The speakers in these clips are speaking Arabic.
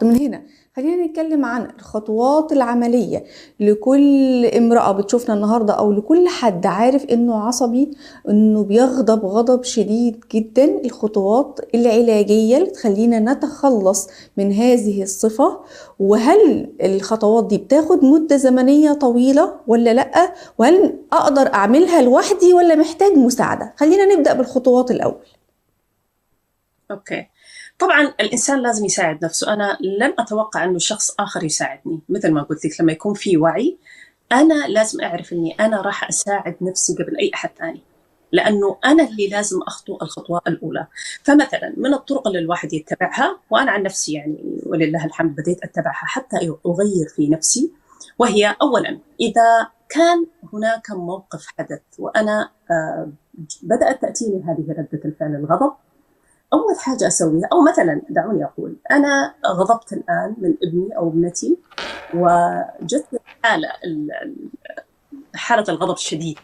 من هنا خلينا نتكلم عن الخطوات العملية لكل امرأة بتشوفنا النهاردة أو لكل حد عارف إنه عصبي، إنه بيغضب غضب شديد جدا. الخطوات العلاجية اللي تخلينا نتخلص من هذه الصفة، وهل الخطوات دي بتاخد مدة زمنية طويلة ولا لأ، وهل أقدر أعملها لوحدي ولا محتاج مساعدة؟ خلينا نبدأ بالخطوات الأول. أوكي، طبعا الإنسان لازم يساعد نفسه. أنا لن أتوقع أنه شخص آخر يساعدني. مثل ما قلت لك، لما يكون في وعي أنا لازم أعرف أني أنا راح أساعد نفسي قبل أي أحد ثاني، لأنه أنا اللي لازم أخطو الخطوة الأولى. فمثلا من الطرق اللي الواحد يتبعها، وأنا عن نفسي يعني ولله الحمد بديت أتبعها حتى أغير في نفسي، وهي أولا إذا كان هناك موقف حدث وأنا بدأت تأتيني هذه ردة الفعل الغضب، أول حاجة أسويها، أو مثلا دعوني أقول أنا غضبت الآن من ابني أو ابنتي وجت حالة الغضب الشديد،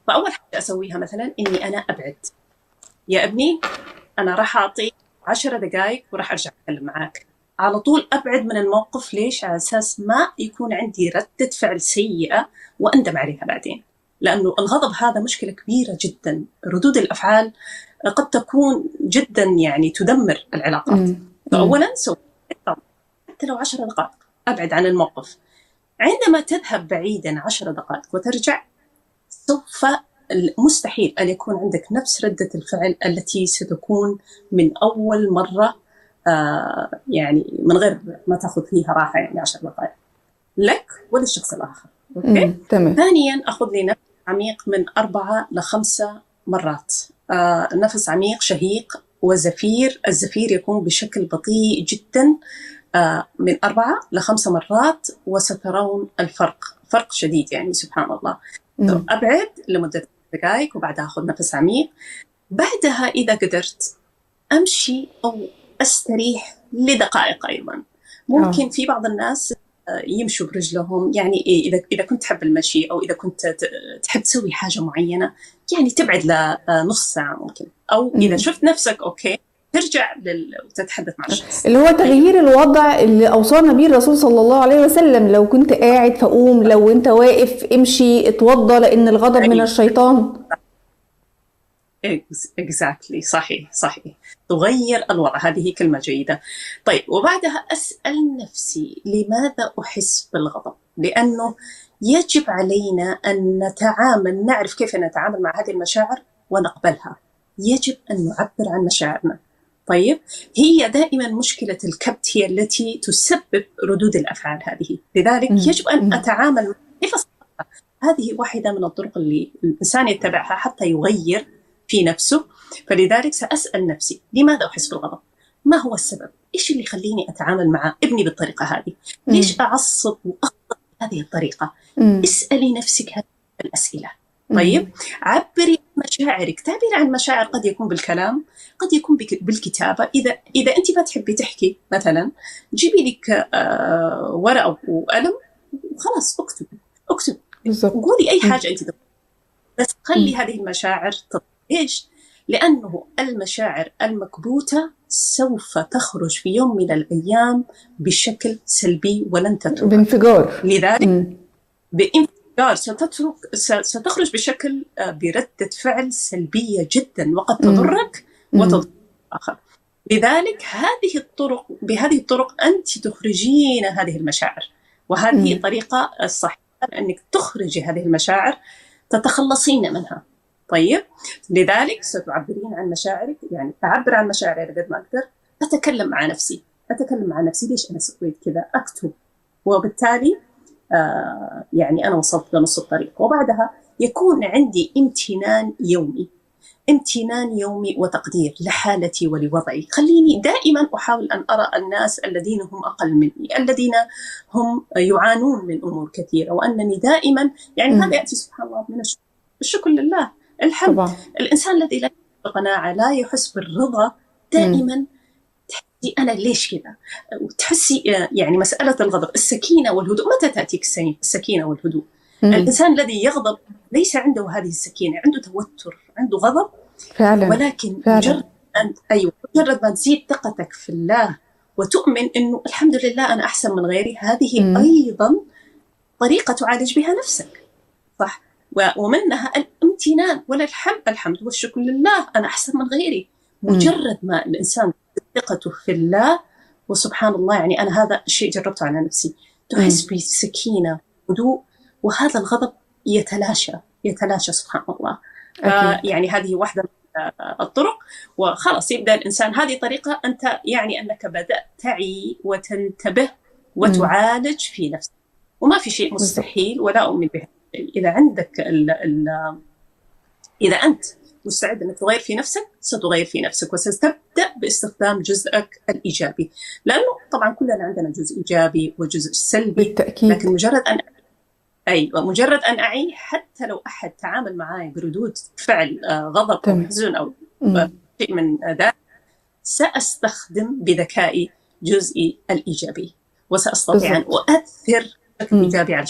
فأول حاجة أسويها مثلا إني أنا أبعد. يا ابني أنا راح أعطيك 10 دقائق وراح أرجع أتكلم معاك. على طول أبعد من الموقف. ليش؟ على أساس ما يكون عندي ردة فعل سيئة وأندم عليها بعدين، لأنه الغضب هذا مشكلة كبيرة جدا. ردود الأفعال قد تكون جدا يعني تدمر العلاقات. فأولا حتى لو 10 دقائق أبعد عن الموقف. عندما تذهب بعيدا 10 دقائق وترجع، سوف مستحيل أن يكون عندك نفس ردة الفعل التي ستكون من أول مرة، يعني من غير ما تأخذ فيها راحة، يعني 10 دقائق لك وللشخص الآخر. أوكي؟ ثانيا أخذ لي نفس عميق من 4 ل 5 مرات. نفس عميق شهيق وزفير. الزفير يكون بشكل بطيء جدا، من 4 ل 5 مرات، وسترون الفرق، فرق شديد يعني سبحان الله. أبعد لمدة دقائق وبعدها أخذ نفس عميق. بعدها إذا قدرت أمشي أو أستريح لدقائق أيضا. ممكن في بعض الناس يمشوا برجلهم، يعني إذا كنت تحب المشي أو إذا كنت تحب تسوي حاجة معينة، يعني تبعد لنص ساعة ممكن، أو إذا شفت نفسك أوكي ترجع وتتحدث مع الشخص. اللي هو تغيير الوضع اللي أوصانا به الرسول صلى الله عليه وسلم: لو كنت قاعد فقوم، لو أنت واقف امشي، اتوضى، لأن الغضب من الشيطان. exactly. صحيح. تغير الوضع، هذه كلمة جيدة. طيب، وبعدها أسأل نفسي لماذا أحس بالغضب؟ لأنه يجب علينا أن نعرف كيف نتعامل مع هذه المشاعر ونقبلها. يجب أن نعبر عن مشاعرنا. طيب، هي دائما مشكلة الكبت هي التي تسبب ردود الأفعال هذه. لذلك يجب أن أتعامل كيف أصدقها. هذه واحدة من الطرق اللي الإنسان يتبعها حتى يغير في نفسه. فلذلك سأسأل نفسي لماذا أحس بالغضب؟ ما هو السبب؟ إيش اللي يخليني أتعامل مع ابني بالطريقة هذه؟ ليش أعصب وأغضب بهذه الطريقة؟ اسألي نفسك هذه الأسئلة. طيب، عبري عن مشاعرك. تعبير عن مشاعر قد يكون بالكلام، قد يكون بالكتابة. إذا أنت ما تحبي تحكي مثلا، جيبي لك ورقة وقلم وخلاص اكتب وقولي أي حاجة أنت تبغى، بس خلي هذه المشاعر ليش؟ لأنه المشاعر المكبوتة سوف تخرج في يوم من الأيام بشكل سلبي ولن تترك بانفجار. لذلك بانفجار ستخرج بشكل بردة فعل سلبية جدا، وقد تضرك وتضر الآخر. لذلك بهذه الطرق أنت تخرجين هذه المشاعر، وهذه الطريقة الصحيحة أنك تخرجي هذه المشاعر، تتخلصين منها. طيب، لذلك ستعبرين عن مشاعرك. يعني أعبر عن مشاعري قد ما أقدر. أتكلم مع نفسي ليش أنا سويت كذا، أكتب، وبالتالي يعني أنا وصلت لنص الطريق. وبعدها يكون عندي امتنان يومي وتقدير لحالتي ولوضعي. خليني دائما أحاول أن أرى الناس الذين هم أقل مني، الذين هم يعانون من أمور كثيرة، وأنني دائما يعني هذا يأتي سبحان الله من الشكر لله، الحمد طبعا. الإنسان الذي لا يحس بالقناعة، لا يحس بالرضا، دائما تحسي أنا ليش كذا، وتحسي يعني مسألة الغضب، السكينة والهدوء. متى تأتيك السكينة والهدوء؟ الإنسان الذي يغضب ليس عنده هذه السكينة، عنده توتر، عنده غضب فعلا. ولكن مجرد ما تزيد ثقتك في الله وتؤمن إنه الحمد لله أنا أحسن من غيري، هذه أيضا طريقة تعالج بها نفسك، صح؟ ومنها الامتنان الحمد والشكر لله، أنا أحسن من غيري. مجرد ما الإنسان ثقته في الله، وسبحان الله يعني أنا هذا الشيء جربته على نفسي، تحس بسكينة هدوء، وهذا الغضب يتلاشى سبحان الله. يعني هذه واحدة من الطرق، وخلاص يبدأ الإنسان. هذه طريقة أنت يعني أنك بدأت تعي وتنتبه وتعالج في نفسك، وما في شيء مستحيل ولا أؤمن به. إذا عندك إذا أنت مستعد أنك تغير في نفسك، ستغير في نفسك، وستبدأ باستخدام جزءك الإيجابي، لأنه طبعا كلنا عندنا جزء إيجابي وجزء سلبي بالتأكيد. لكن مجرد أن أعي، حتى لو أحد تعامل معي بردود فعل غضب أو حزن أو شيء من ذلك، سأستخدم بذكائي جزئي الإيجابي، وسأستطيع أن أؤثر بشكل إيجابي على